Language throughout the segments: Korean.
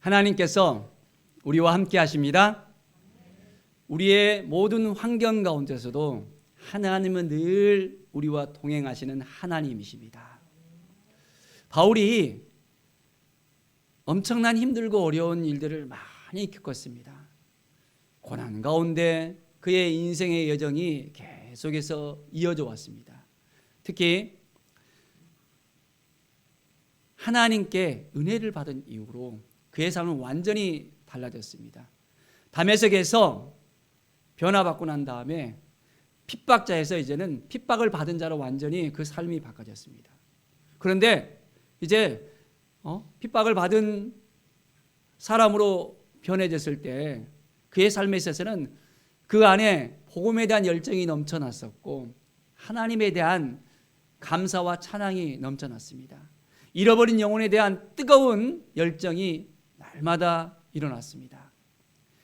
하나님께서 우리와 함께 하십니다. 우리의 모든 환경 가운데서도 하나님은 늘 우리와 동행하시는 하나님이십니다. 바울이 엄청난 힘들고 어려운 일들을 많이 겪었습니다. 고난 가운데 그의 인생의 여정이 계속해서 이어져 왔습니다. 특히 하나님께 은혜를 받은 이후로 그의 삶은 완전히 달라졌습니다. 다메섹에서 변화받고 난 다음에 핍박자에서 이제는 핍박을 받은 자로 완전히 그 삶이 바꿔졌습니다. 그런데 이제 핍박을 받은 사람으로 변해졌을 때 그의 삶에 있어서는 그 안에 복음에 대한 열정이 넘쳐났었고 하나님에 대한 감사와 찬양이 넘쳐났습니다. 잃어버린 영혼에 대한 뜨거운 열정이 날마다 일어났습니다.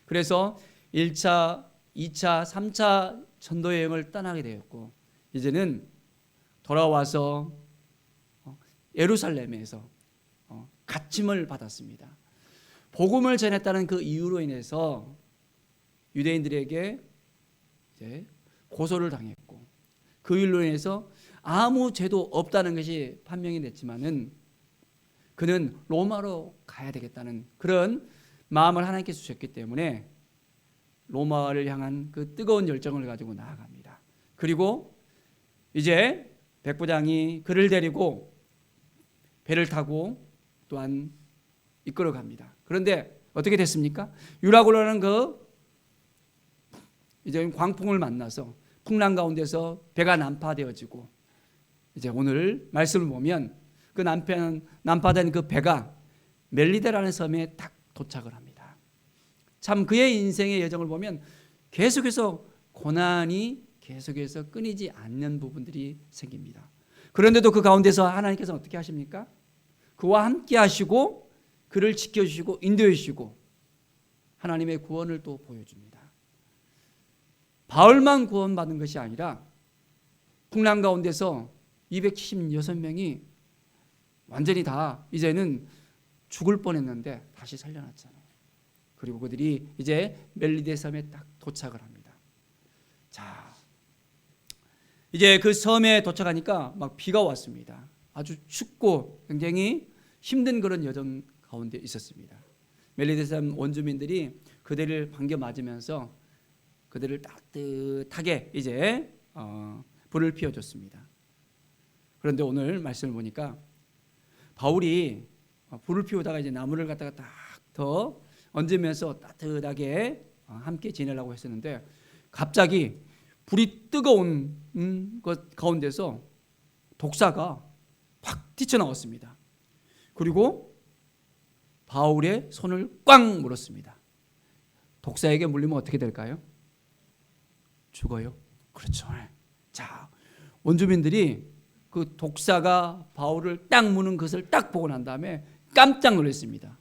그래서 1차, 2차, 3차 전도 여행을 떠나게 되었고 이제는 돌아와서 예루살렘에서 갇힘을 받았습니다. 복음을 전했다는 그 이유로 인해서 유대인들에게 이제 고소를 당했고 그 일로 인해서 아무 죄도 없다는 것이 판명이 됐지만은 그는 로마로 가야 되겠다는 그런 마음을 하나님께 주셨기 때문에 로마를 향한 그 뜨거운 열정을 가지고 나아갑니다. 그리고 이제 백부장이 그를 데리고 배를 타고 또한 이끌어 갑니다. 그런데 어떻게 됐습니까? 유라굴라는 그 이제 광풍을 만나서 풍랑 가운데서 배가 난파되어지고 이제 오늘 말씀을 보면 그 난파된 그 배가 멜리데라는 섬에 딱 도착을 합니다. 참 그의 인생의 여정을 보면 계속해서 고난이 계속해서 끊이지 않는 부분들이 생깁니다. 그런데도 그 가운데서 하나님께서 어떻게 하십니까? 그와 함께 하시고 그를 지켜주시고 인도해 주시고 하나님의 구원을 또 보여줍니다. 바울만 구원받은 것이 아니라 풍랑 가운데서 276명이 완전히 다 이제는 죽을 뻔했는데 다시 살려놨잖아요. 그리고 그들이 이제 멜리데 섬에 딱 도착을 합니다. 자, 이제 그 섬에 도착하니까 막 비가 왔습니다. 아주 춥고 굉장히 힘든 그런 여정 가운데 있었습니다. 멜리데 섬 원주민들이 그들을 반겨 맞으면서 그들을 따뜻하게 이제 불을 피워줬습니다. 그런데 오늘 말씀을 보니까 바울이 불을 피우다가 이제 나무를 갖다가 딱 더 얹으면서 따뜻하게 함께 지내려고 했었는데 갑자기 불이 뜨거운 것 가운데서 독사가 확 튀쳐나왔습니다. 그리고 바울의 손을 꽉 물었습니다. 독사에게 물리면 어떻게 될까요? 죽어요. 그렇죠. 자, 원주민들이 그 독사가 바울을 딱 무는 것을 딱 보고 난 다음에 깜짝 놀랐습니다.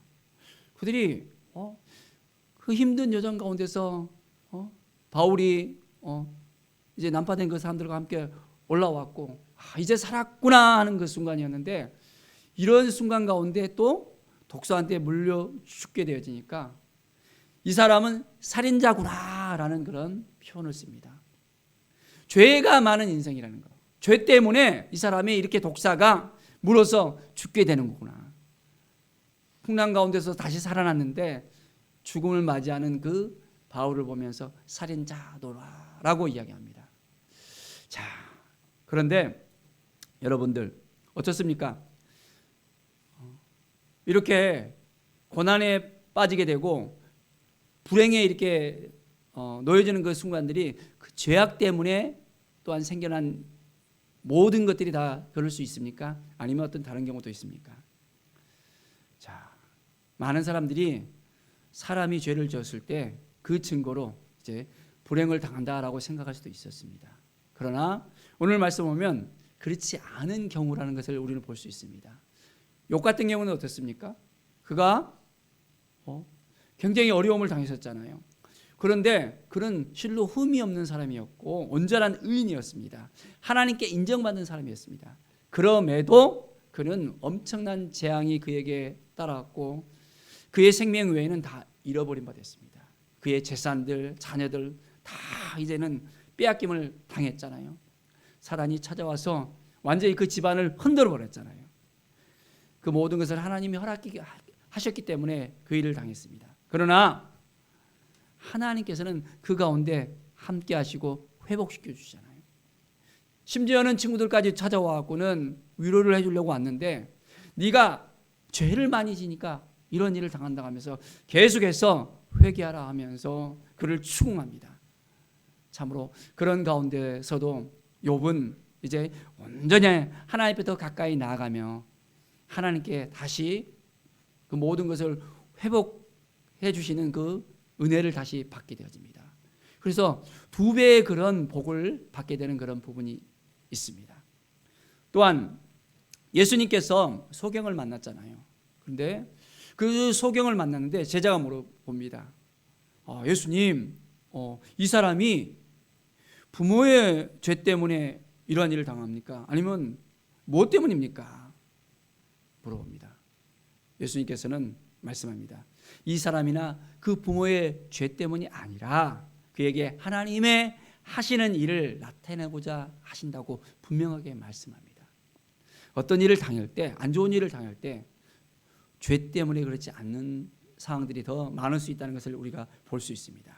그들이 그 힘든 여정 가운데서 바울이 이제 난파된 그 사람들과 함께 올라왔고 이제 살았구나 하는 그 순간이었는데 이런 순간 가운데 또 독사한테 물려 죽게 되어지니까 이 사람은 살인자구나라는 그런 표현을 씁니다. 죄가 많은 인생이라는 거. 죄 때문에 이 사람이 이렇게 독사가 물어서 죽게 되는 거구나. 풍랑 가운데서 다시 살아났는데 죽음을 맞이하는 그 바울을 보면서 살인자도라라고 이야기합니다. 자, 그런데 여러분들 어떻습니까? 이렇게 고난에 빠지게 되고 불행에 이렇게 놓여지는 그 순간들이 그 죄악 때문에 또한 생겨난 모든 것들이 다 그럴 수 있습니까? 아니면 어떤 다른 경우도 있습니까? 자, 많은 사람들이 사람이 죄를 지었을 때 그 증거로 이제 불행을 당한다라고 생각할 수도 있었습니다. 그러나 오늘 말씀 보면 그렇지 않은 경우라는 것을 우리는 볼 수 있습니다. 욥 같은 경우는 어떻습니까? 그가 굉장히 어려움을 당했었잖아요. 그런데 그는 실로 흠이 없는 사람이었고 온전한 의인이었습니다. 하나님께 인정받는 사람이었습니다. 그럼에도 그는 엄청난 재앙이 그에게 따라왔고 그의 생명 외에는 다 잃어버린 바 됐습니다. 그의 재산들, 자녀들 다 이제는 빼앗김을 당했잖아요. 사단이 찾아와서 완전히 그 집안을 흔들어 버렸잖아요. 그 모든 것을 하나님이 허락하셨기 때문에 그 일을 당했습니다. 그러나 하나님께서는 그 가운데 함께 하시고 회복시켜 주시잖아요. 심지어는 친구들까지 찾아와갖고는 위로를 해주려고 왔는데 네가 죄를 많이 지니까 이런 일을 당한다 하면서 계속해서 회개하라 하면서 그를 추궁합니다. 참으로 그런 가운데서도 욥은 이제 온전히 하나님 앞에 더 가까이 나아가며 하나님께 다시 그 모든 것을 회복해 주시는 그 은혜를 다시 받게 되어집니다. 그래서 2배의 그런 복을 받게 되는 그런 부분이 있습니다. 또한 예수님께서 소경을 만났잖아요. 그런데 그 소경을 만났는데 제자가 물어봅니다. 예수님, 이 사람이 부모의 죄 때문에 이러한 일을 당합니까? 아니면 무엇 때문입니까? 물어봅니다. 예수님께서는 말씀합니다. 이 사람이나 그 부모의 죄 때문이 아니라 그에게 하나님의 하시는 일을 나타내고자 하신다고 분명하게 말씀합니다. 어떤 일을 당할 때, 안 좋은 일을 당할 때 죄 때문에 그렇지 않는 상황들이 더 많을 수 있다는 것을 우리가 볼 수 있습니다.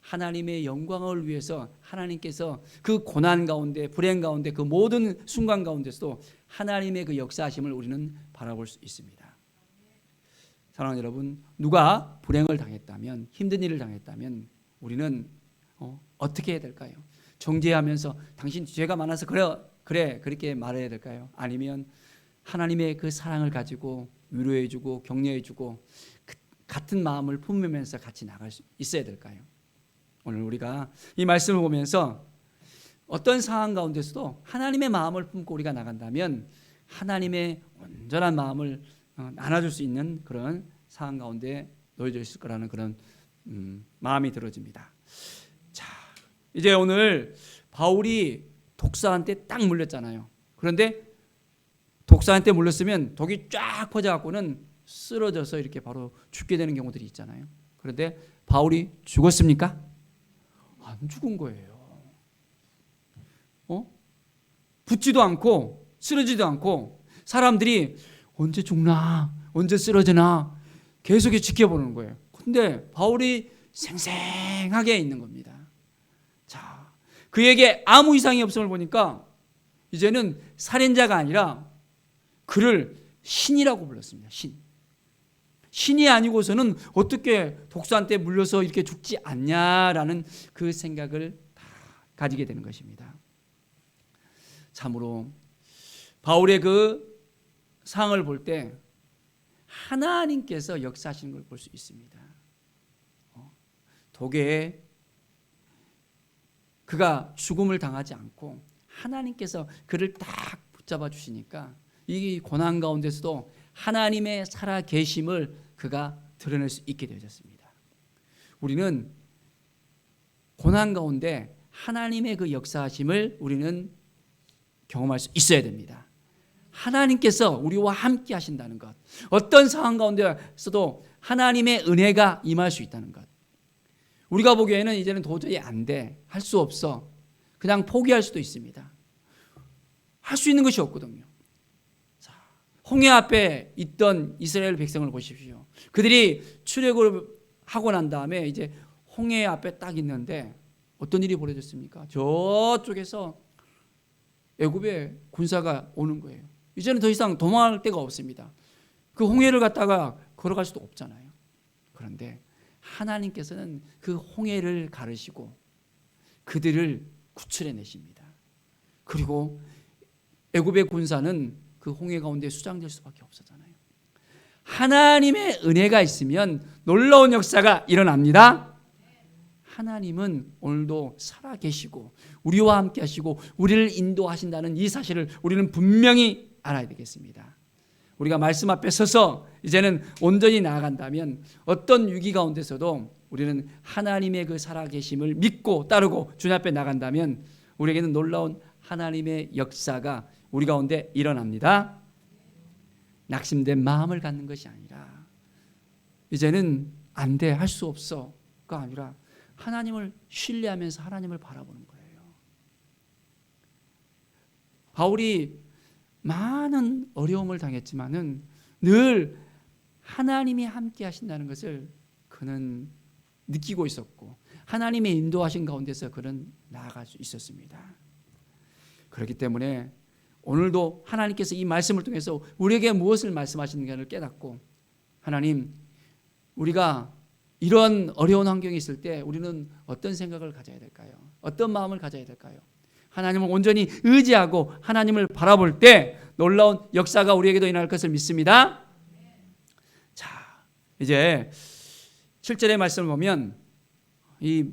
하나님의 영광을 위해서 하나님께서 그 고난 가운데, 불행 가운데, 그 모든 순간 가운데서도 하나님의 그 역사하심을 우리는 바라볼 수 있습니다. 사랑하는 여러분, 누가 불행을 당했다면, 힘든 일을 당했다면 우리는 어떻게 해야 될까요? 정죄하면서 당신 죄가 많아서 그래 그렇게 말해야 될까요? 아니면 하나님의 그 사랑을 가지고 위로해주고 격려해주고 같은 마음을 품으면서 같이 나갈 수 있어야 될까요? 오늘 우리가 이 말씀을 보면서 어떤 상황 가운데서도 하나님의 마음을 품고 우리가 나간다면 하나님의 온전한 마음을 나눠줄 수 있는 그런 상황 가운데 놓여져 있을 거라는 그런 마음이 들어집니다. 자, 이제 오늘 바울이 독사한테 딱 물렸잖아요. 그런데 독사한테 물렸으면 독이 쫙 퍼져갖고는 쓰러져서 이렇게 바로 죽게 되는 경우들이 있잖아요. 그런데 바울이 죽었습니까? 안 죽은 거예요. 붙지도 않고 쓰러지도 않고 사람들이 언제 죽나 언제 쓰러지나 계속 지켜보는 거예요. 근데 바울이 생생하게 있는 겁니다. 자, 그에게 아무 이상이 없음을 보니까 이제는 살인자가 아니라 그를 신이라고 불렀습니다. 신이 아니고서는 어떻게 독사한테 물려서 이렇게 죽지 않냐라는 그 생각을 다 가지게 되는 것입니다. 참으로 바울의 그 상황을 볼 때 하나님께서 역사하시는 걸 볼 수 있습니다. 독에 그가 죽음을 당하지 않고 하나님께서 그를 딱 붙잡아 주시니까 이 고난 가운데서도 하나님의 살아 계심을 그가 드러낼 수 있게 되어졌습니다. 우리는 고난 가운데 하나님의 그 역사하심을 우리는 경험할 수 있어야 됩니다. 하나님께서 우리와 함께 하신다는 것, 어떤 상황 가운데서도 하나님의 은혜가 임할 수 있다는 것. 우리가 보기에는 이제는 도저히 안 돼, 할 수 없어, 그냥 포기할 수도 있습니다. 할 수 있는 것이 없거든요. 자, 홍해 앞에 있던 이스라엘 백성을 보십시오. 그들이 출애굽을 하고 난 다음에 이제 홍해 앞에 딱 있는데 어떤 일이 벌어졌습니까? 저쪽에서 애굽의 군사가 오는 거예요. 이제는 더 이상 도망할 데가 없습니다. 그 홍해를 갖다가 걸어갈 수도 없잖아요. 그런데 하나님께서는 그 홍해를 가르시고 그들을 구출해 내십니다. 그리고 애굽의 군사는 그 홍해 가운데 수장될 수밖에 없었잖아요. 하나님의 은혜가 있으면 놀라운 역사가 일어납니다. 하나님은 오늘도 살아 계시고 우리와 함께 하시고 우리를 인도하신다는 이 사실을 우리는 분명히 알아야 되겠습니다. 우리가 말씀 앞에 서서 이제는 온전히 나아간다면 어떤 위기 가운데서도 우리는 하나님의 그 살아 계심을 믿고 따르고 주님 앞에 나간다면 우리에게는 놀라운 하나님의 역사가 우리 가운데 일어납니다. 낙심된 마음을 갖는 것이 아니라 이제는 안 돼, 할 수 없어가 아니라 하나님을 신뢰하면서 하나님을 바라보는 거예요. 바울이 많은 어려움을 당했지만은 늘 하나님이 함께 하신다는 것을 그는 느끼고 있었고 하나님의 인도하신 가운데서 그는 나아갈 수 있었습니다. 그렇기 때문에 오늘도 하나님께서 이 말씀을 통해서 우리에게 무엇을 말씀하시는가를 깨닫고 하나님, 우리가 이런 어려운 환경에 있을 때 우리는 어떤 생각을 가져야 될까요? 어떤 마음을 가져야 될까요? 하나님을 온전히 의지하고 하나님을 바라볼 때 놀라운 역사가 우리에게도 일어날 것을 믿습니다. 자, 이제 7절의 말씀을 보면 이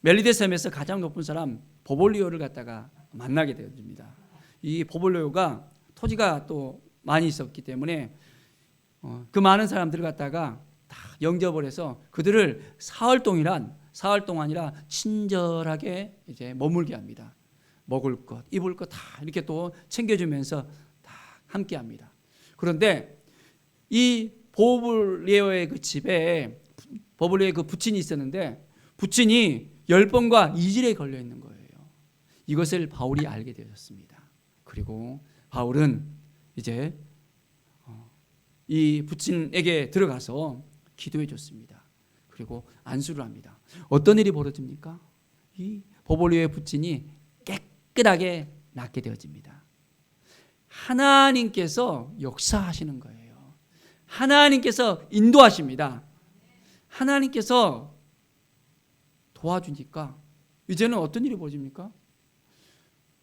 멜리데 섬에서 가장 높은 사람 보볼리오를 갖다가 만나게 되어집니다. 이 보볼리오가 토지가 또 많이 있었기 때문에 그 많은 사람들을 갖다가 다 영접을 해서 그들을 사흘 동안이라 친절하게 이제 머물게 합니다. 먹을 것, 입을 것 다 이렇게 또 챙겨주면서 다 함께합니다. 그런데 이 보블리오의 그 집에 보블리오의 그 부친이 있었는데 부친이 열병과 이질에 걸려 있는 거예요. 이것을 바울이 알게 되었습니다. 그리고 바울은 이제 이 부친에게 들어가서 기도해 줬습니다. 그리고 안수를 합니다. 어떤 일이 벌어집니까? 이 보볼리오의 부친이 깨끗하게 낫게 되어집니다. 하나님께서 역사하시는 거예요. 하나님께서 인도하십니다. 하나님께서 도와주니까 이제는 어떤 일이 벌어집니까?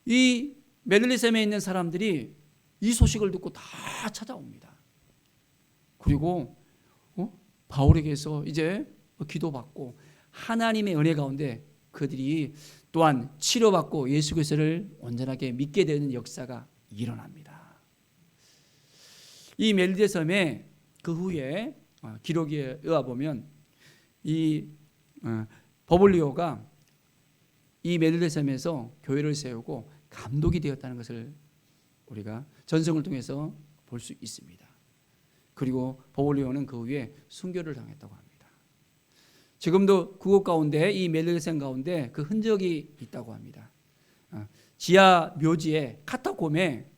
이 멜리셈에 있는 사람들이 이 소식을 듣고 다 찾아옵니다. 그리고 바울에게서 이제 기도받고 하나님의 은혜 가운데 그들이 또한 치료받고 예수 그리스도를 온전하게 믿게 되는 역사가 일어납니다. 이 멜리데 섬에 그 후에 기록에 의하 보면 이 버블리오가 이 멜리데 섬에서 교회를 세우고 감독이 되었다는 것을 우리가 전성을 통해서 볼 수 있습니다. 그리고 버블리오는 그 후에 순교를 당했다고 합니다. 지금도 그곳 가운데 이 멜리데 섬 가운데 그 흔적이 있다고 합니다. 지하 묘지에 카타콤에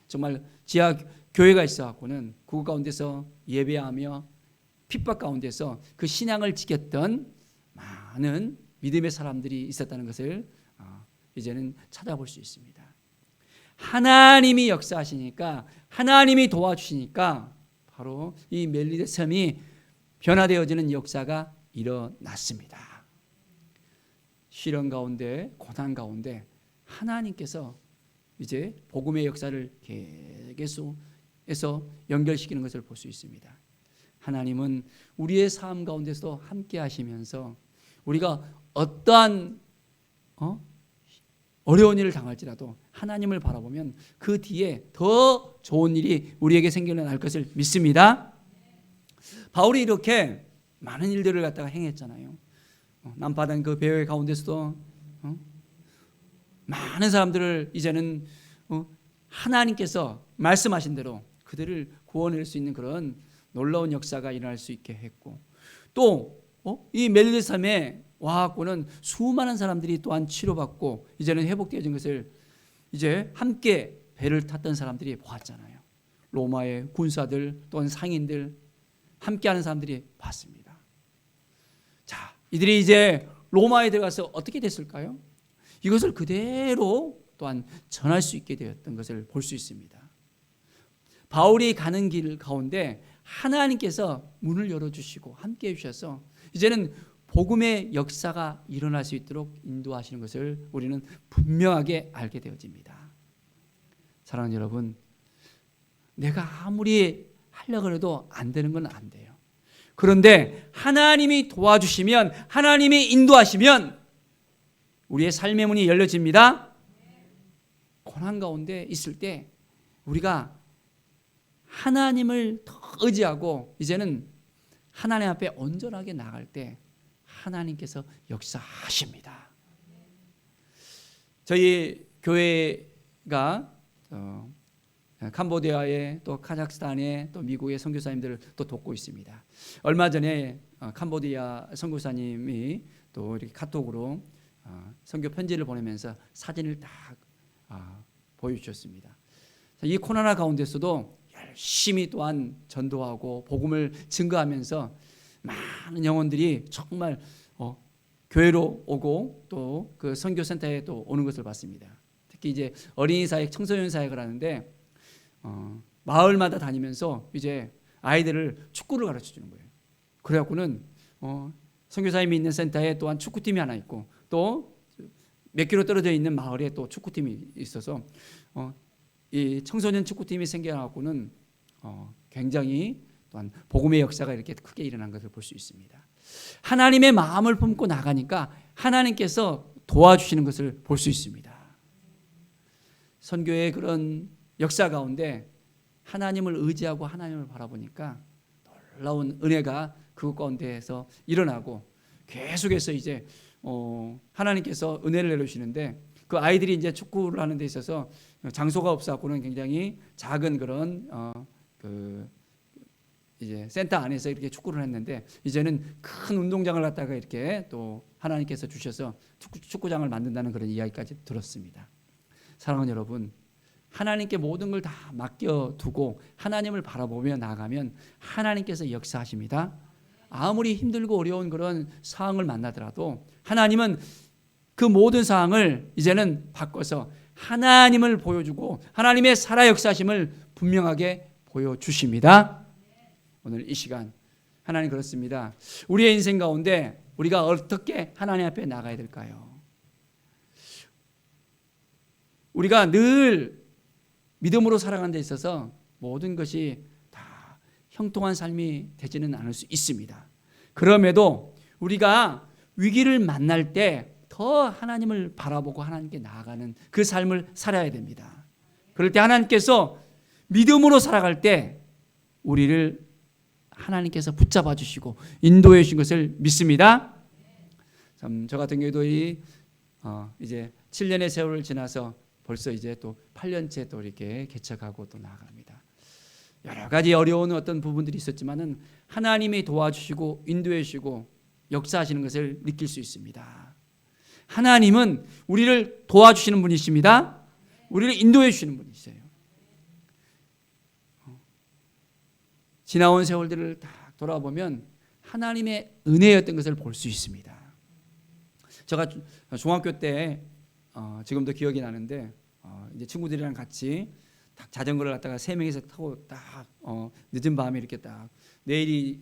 정말 지하 교회가 있어갖고는 그곳 가운데서 예배하며 핍박 가운데서 그 신앙을 지켰던 많은 믿음의 사람들이 있었다는 것을 이제는 찾아볼 수 있습니다. 하나님이 역사하시니까 하나님이 도와주시니까 바로 이 멜리데 섬이 변화되어지는 역사가 일어났습니다. 시련 가운데 고난 가운데 하나님께서 이제 복음의 역사를 계속해서 연결시키는 것을 볼 수 있습니다. 하나님은 우리의 삶 가운데서도 함께 하시면서 우리가 어떠한 어려운 일을 당할지라도 하나님을 바라보면 그 뒤에 더 좋은 일이 우리에게 생겨날 것을 믿습니다. 바울이 이렇게 많은 일들을 갖다가 행했잖아요. 남바단 그 배회 가운데서도 많은 사람들을 이제는 하나님께서 말씀하신 대로 그들을 구원할 수 있는 그런 놀라운 역사가 일어날 수 있게 했고 또 이 멜리데 섬에 와갖고는 수많은 사람들이 또한 치료받고 이제는 회복되어진 것을 이제 함께 배를 탔던 사람들이 보았잖아요. 로마의 군사들 또는 상인들 함께하는 사람들이 봤습니다. 자, 이들이 이제 로마에 들어가서 어떻게 됐을까요? 이것을 그대로 또한 전할 수 있게 되었던 것을 볼 수 있습니다. 바울이 가는 길 가운데 하나님께서 문을 열어주시고 함께해 주셔서 이제는 복음의 역사가 일어날 수 있도록 인도하시는 것을 우리는 분명하게 알게 되어집니다. 사랑하는 여러분, 내가 아무리 하려고 해도 안 되는 건 안 돼요. 그런데 하나님이 도와주시면 하나님이 인도하시면 우리의 삶의 문이 열려집니다. 고난 가운데 있을 때 우리가 하나님을 더 의지하고 이제는 하나님 앞에 온전하게 나갈 때 하나님께서 역사하십니다. 저희 교회가 캄보디아에 또 카자흐스탄에 또 미국의 선교사님들을 또 돕고 있습니다. 얼마 전에 캄보디아 선교사님이 또 이렇게 카톡으로 선교 편지를 보내면서 사진을 딱 보여주셨습니다. 이 코로나 가운데서도 열심히 또한 전도하고 복음을 증거하면서 많은 영혼들이 정말 교회로 오고 또 그 선교센터에 또 오는 것을 봤습니다. 특히 이제 어린이 사역, 청소년 사역을 하는데 마을마다 다니면서 이제 아이들을 축구를 가르쳐 주는 거예요. 그래갖고는 선교사님이 있는 센터에 또한 축구팀이 하나 있고 또 몇 킬로 떨어져 있는 마을에 또 축구팀이 있어서 이 청소년 축구팀이 생겨나갖고는 굉장히 또한 복음의 역사가 이렇게 크게 일어난 것을 볼 수 있습니다. 하나님의 마음을 품고 나가니까 하나님께서 도와주시는 것을 볼 수 있습니다. 선교의 그런 역사 가운데 하나님을 의지하고 하나님을 바라보니까 놀라운 은혜가 그것 가운데에서 일어나고 계속해서 이제 하나님께서 은혜를 내려주시는데 그 아이들이 이제 축구를 하는 데 있어서 장소가 없어갖고는 굉장히 작은 그런 그 이제 센터 안에서 이렇게 축구를 했는데 이제는 큰 운동장을 갖다가 이렇게 또 하나님께서 주셔서 축구장을 만든다는 그런 이야기까지 들었습니다. 사랑하는 여러분, 하나님께 모든 걸 다 맡겨두고 하나님을 바라보며 나아가면 하나님께서 역사하십니다. 아무리 힘들고 어려운 그런 상황을 만나더라도 하나님은 그 모든 상황을 이제는 바꿔서 하나님을 보여주고 하나님의 살아 역사심을 분명하게 보여주십니다. 오늘 이 시간 하나님 그렇습니다. 우리의 인생 가운데 우리가 어떻게 하나님 앞에 나가야 될까요? 우리가 늘 믿음으로 살아가는 데 있어서 모든 것이 다 형통한 삶이 되지는 않을 수 있습니다. 그럼에도 우리가 위기를 만날 때 더 하나님을 바라보고 하나님께 나아가는 그 삶을 살아야 됩니다. 그럴 때 하나님께서 믿음으로 살아갈 때 우리를 하나님께서 붙잡아 주시고 인도해 주신 것을 믿습니다. 참 저 같은 경우도 이제 7년의 세월을 지나서 벌써 이제 또 8년째 또 이렇게 개척하고 또 나아갑니다. 여러 가지 어려운 어떤 부분들이 있었지만은 하나님이 도와주시고 인도해 주시고 역사하시는 것을 느낄 수 있습니다. 하나님은 우리를 도와주시는 분이십니다. 우리를 인도해 주시는 분이세요. 지나온 세월들을 다 돌아보면 하나님의 은혜였던 것을 볼 수 있습니다. 제가 중학교 때 지금도 기억이 나는데 이제 친구들이랑 같이 딱 자전거를 갖다가 3명이서 타고 딱 늦은 밤에 이렇게 딱 내일이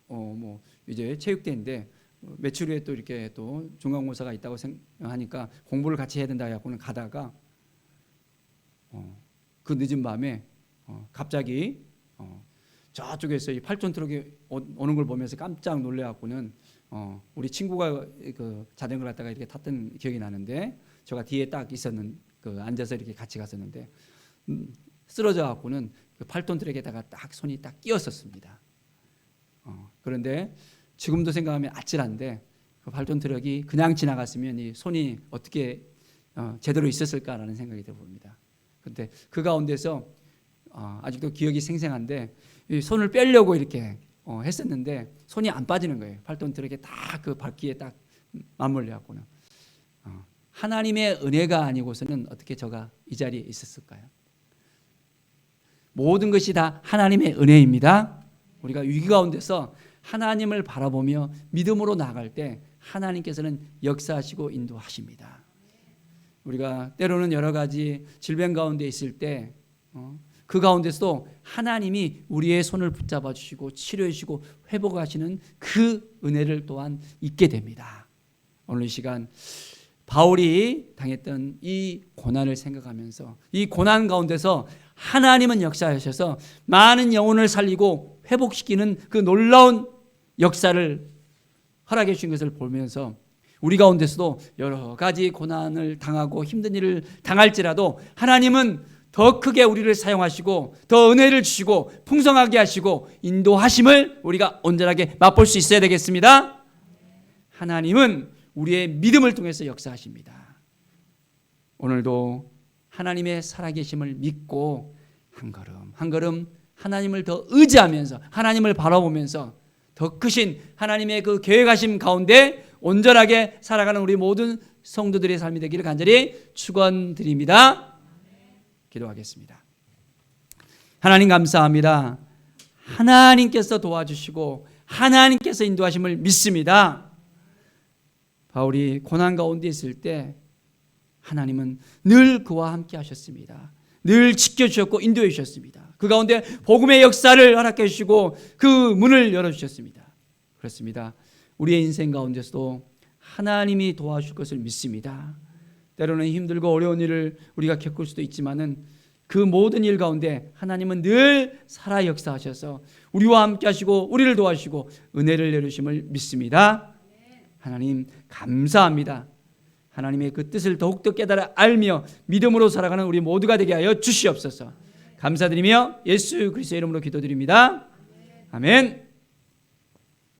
뭐 이제 체육대회인데 며칠 후에 또 이렇게 또 중간고사가 있다고 생각하니까 공부를 같이 해야 된다 해갖고는 가다가 그 늦은 밤에 갑자기 저쪽에서 이 8톤 트럭이 오는 걸 보면서 깜짝 놀래갖고는 우리 친구가 그 자전거를 갖다가 이렇게 탔던 기억이 나는데 제가 뒤에 딱 있었는 그 앉아서 이렇게 같이 갔었는데 쓰러져 갖고는 그 8톤 트럭에다가 딱 손이 딱 끼었었습니다. 그런데 지금도 생각하면 아찔한데 그 8톤 트럭이 그냥 지나갔으면 이 손이 어떻게 제대로 있었을까라는 생각이 들어봅니다. 그런데 그 가운데서 아직도 기억이 생생한데 이 손을 빼려고 이렇게 했었는데 손이 안 빠지는 거예요. 8톤 트럭에 딱 그 바퀴에 딱 맞물려갖고는 하나님의 은혜가 아니고서는 어떻게 저가 이 자리에 있었을까요? 모든 것이 다 하나님의 은혜입니다. 우리가 위기 가운데서 하나님을 바라보며 믿음으로 나아갈 때 하나님께서는 역사하시고 인도하십니다. 우리가 때로는 여러 가지 질병 가운데 있을 때 그 가운데서도 하나님이 우리의 손을 붙잡아 주시고 치료해 주시고 회복하시는 그 은혜를 또한 잊게 됩니다. 오늘 이 시간 바울이 당했던 이 고난을 생각하면서 이 고난 가운데서 하나님은 역사하셔서 많은 영혼을 살리고 회복시키는 그 놀라운 역사를 허락해 주신 것을 보면서 우리 가운데서도 여러 가지 고난을 당하고 힘든 일을 당할지라도 하나님은 더 크게 우리를 사용하시고 더 은혜를 주시고 풍성하게 하시고 인도하심을 우리가 온전하게 맛볼 수 있어야 되겠습니다. 하나님은 우리의 믿음을 통해서 역사하십니다. 오늘도 하나님의 살아계심을 믿고 한 걸음 한 걸음 하나님을 더 의지하면서 하나님을 바라보면서 더 크신 하나님의 그 계획하심 가운데 온전하게 살아가는 우리 모든 성도들의 삶이 되기를 간절히 축원드립니다. 기도하겠습니다. 하나님 감사합니다. 하나님께서 도와주시고 하나님께서 인도하심을 믿습니다. 바울이 고난 가운데 있을 때 하나님은 늘 그와 함께 하셨습니다. 늘 지켜주셨고 인도해 주셨습니다. 그 가운데 복음의 역사를 허락해 주시고 그 문을 열어주셨습니다. 그렇습니다. 우리의 인생 가운데서도 하나님이 도와줄 것을 믿습니다. 때로는 힘들고 어려운 일을 우리가 겪을 수도 있지만은 그 모든 일 가운데 하나님은 늘 살아 역사하셔서 우리와 함께 하시고 우리를 도와주시고 은혜를 내리심을 믿습니다. 하나님 감사합니다. 하나님의 그 뜻을 더욱더 깨달아 알며 믿음으로 살아가는 우리 모두가 되게 하여 주시옵소서. 감사드리며 예수 그리스도의 이름으로 기도드립니다. 아멘.